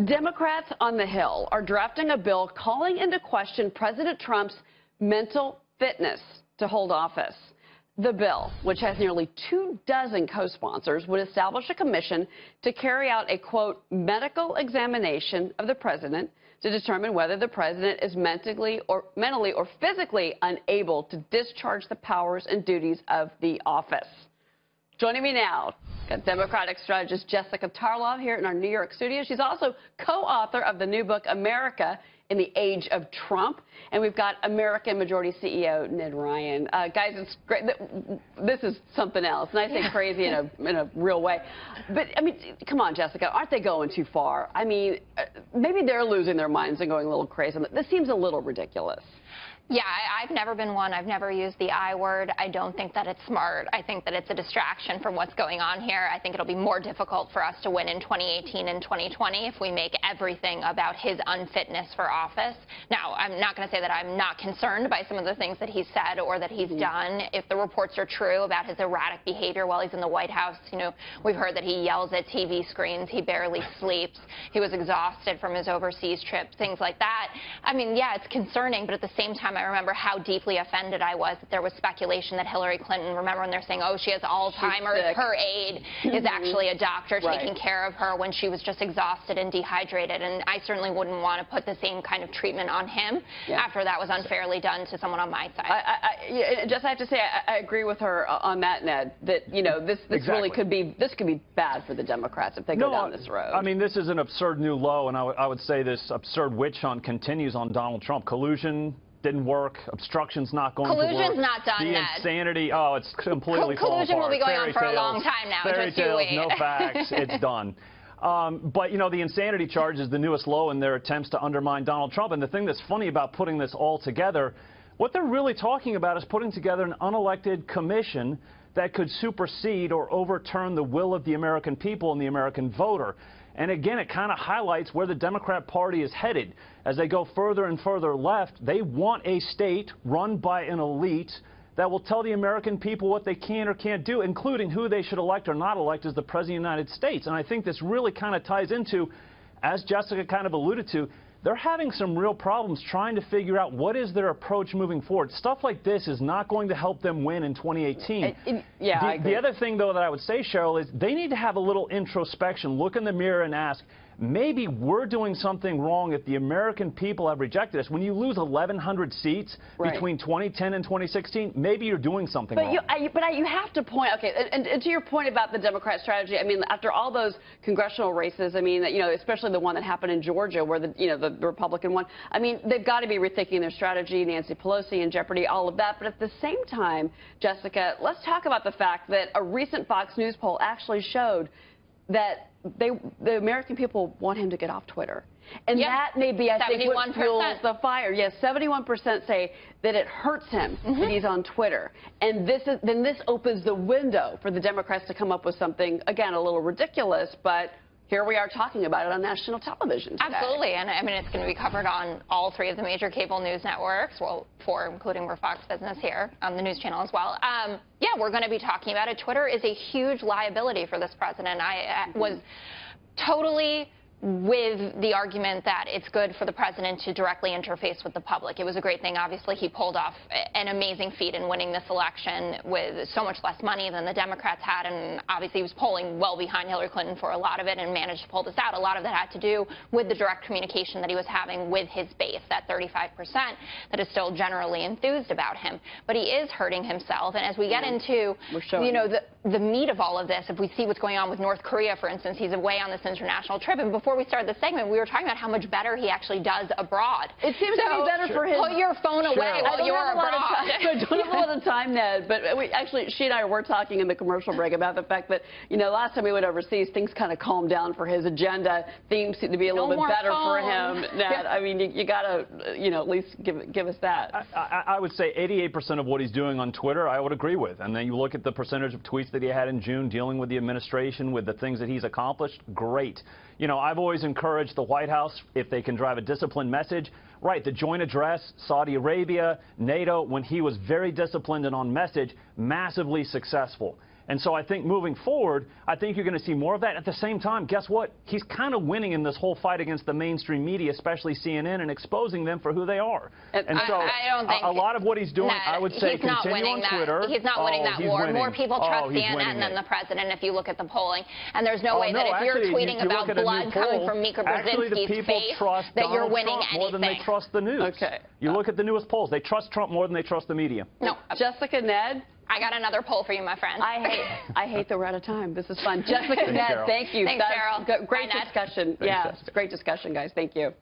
Democrats on the Hill are drafting a bill calling into question President Trump's mental fitness to hold office. The bill, which has nearly 24 co-sponsors, would establish a commission to carry out a, quote, medical examination of the president to determine whether the president is mentally or physically unable to discharge the powers and duties of the office. Joining me now, got Democratic strategist Jessica Tarlov here in our New York studio. She's also co-author of the new book, America in the Age of Trump. And we've got American Majority CEO Ned Ryun. Guys, it's great. This is something else. And I say crazy in a real way. But, I mean, come on, Jessica, aren't they going too far? I mean, maybe they're losing their minds and going a little crazy. This seems a little ridiculous. Yeah, I've never been one. I've never used the I word. I don't think that it's smart. I think that it's a distraction from what's going on here. I think it'll be more difficult for us to win in 2018 and 2020 if we make everything about his unfitness for office. Now, I'm not going to say that I'm not concerned by some of the things that he's said or that he's done. If the reports are true about his erratic behavior while he's in the White House, you know, we've heard that he yells at TV screens, he barely sleeps, he was exhausted from his overseas trip, things like that. I mean, yeah, it's concerning, but at the same time, I remember how deeply offended I was that there was speculation that Hillary Clinton, remember when they're saying, oh, she has Alzheimer's, her aide is actually a doctor taking care of her when she was just exhausted and dehydrated. And I certainly wouldn't want to put the same kind of treatment on him after that was unfairly done to someone on my side. Just I have to say, I agree with her on that, Ned, that, you know, this really could be bad for the Democrats if they go down this road. I mean, this is an absurd new low, and I would say this absurd witch hunt continues on Donald Trump. Collusion didn't work. Obstruction's not going to work. Collusion's not done, The Ned. insanity, oh, it's completely falling apart. Collusion will be going on for a long time now. Fairy Just you tales, wait. no facts. It's done. But, you know, the insanity charge is the newest low in their attempts to undermine Donald Trump. And the thing that's funny about putting this all together, what they're really talking about is putting together an unelected commission that could supersede or overturn the will of the American people and the American voter. And again, it kind of highlights where the Democrat Party is headed. As they go further and further left, they want a state run by an elite that will tell the American people what they can or can't do, including who they should elect or not elect as the President of the United States. And I think this really kind of ties into, as Jessica kind of alluded to, they're having some real problems trying to figure out what is their approach moving forward. Stuff like this is not going to help them win in 2018. The other thing, though, that I would say, Cheryl, is they need to have a little introspection, look in the mirror and ask, maybe we're doing something wrong if the American people have rejected us. When you lose 1,100 seats between 2010 and 2016, maybe you're doing something wrong. You have to point, okay, and to your point about the Democrat strategy, I mean, after all those congressional races, I mean, you know, especially the one that happened in Georgia where the Republican won, I mean, they've got to be rethinking their strategy, Nancy Pelosi in jeopardy, all of that. But at the same time, Jessica, let's talk about the fact that a recent Fox News poll actually showed that the American people want him to get off Twitter. And that may be, I think, what fuels the fire. Yes, 71% say that it hurts him that he's on Twitter. And then this opens the window for the Democrats to come up with something, again, a little ridiculous, but here we are talking about it on national television today. Absolutely, and I mean, it's going to be covered on all three of the major cable news networks, well, four, including we're Fox Business here, on the news channel as well. Yeah, we're going to be talking about it. Twitter is a huge liability for this president. I was totally with the argument that it's good for the president to directly interface with the public. It was a great thing. Obviously, he pulled off an amazing feat in winning this election with so much less money than the Democrats had, and obviously he was polling well behind Hillary Clinton for a lot of it and managed to pull this out. A lot of that had to do with the direct communication that he was having with his base, that 35% that is still generally enthused about him. But he is hurting himself, and as we get into, you know, the meat of all of this, if we see what's going on with North Korea, for instance, he's away on this international trip, and before we started the segment, we were talking about how much better he actually does abroad. It seems to be better for him. Put your phone away while you're abroad. I don't have a lot of time, Ned, but she and I were talking in the commercial break about the fact that, you know, last time we went overseas, things kind of calmed down for his agenda. Things seem to be a little bit better for him, Ned. I mean, you got to, you know, at least give us that. I would say 88% of what he's doing on Twitter, I would agree with. And then you look at the percentage of tweets that he had in June dealing with the administration, with the things that he's accomplished, great. You know, I've always encouraged the White House, if they can drive a disciplined message, right, the joint address, Saudi Arabia, NATO, when he was very disciplined and on message, massively successful. And so I think moving forward, I think you're going to see more of that. At the same time, guess what? He's kind of winning in this whole fight against the mainstream media, especially CNN, and exposing them for who they are. And so I don't think a lot of what he's doing, Ned, I would say, continue on Twitter. He's not winning that war. Winning. More people trust CNN than the president if you look at the polling. And there's no way that if you're tweeting about blood coming from Mika Brzezinski's face, that you're winning anything. More than they trust the news. Okay. You look at the newest polls. They trust Trump more than they trust the media. No. Jessica, Ned? I got another poll for you, my friend. I hate that we're out of time. This is fun. Jessica, Ned, thank you. Thanks, Carol. Great discussion. Yeah, it's a great discussion, guys. Thank you.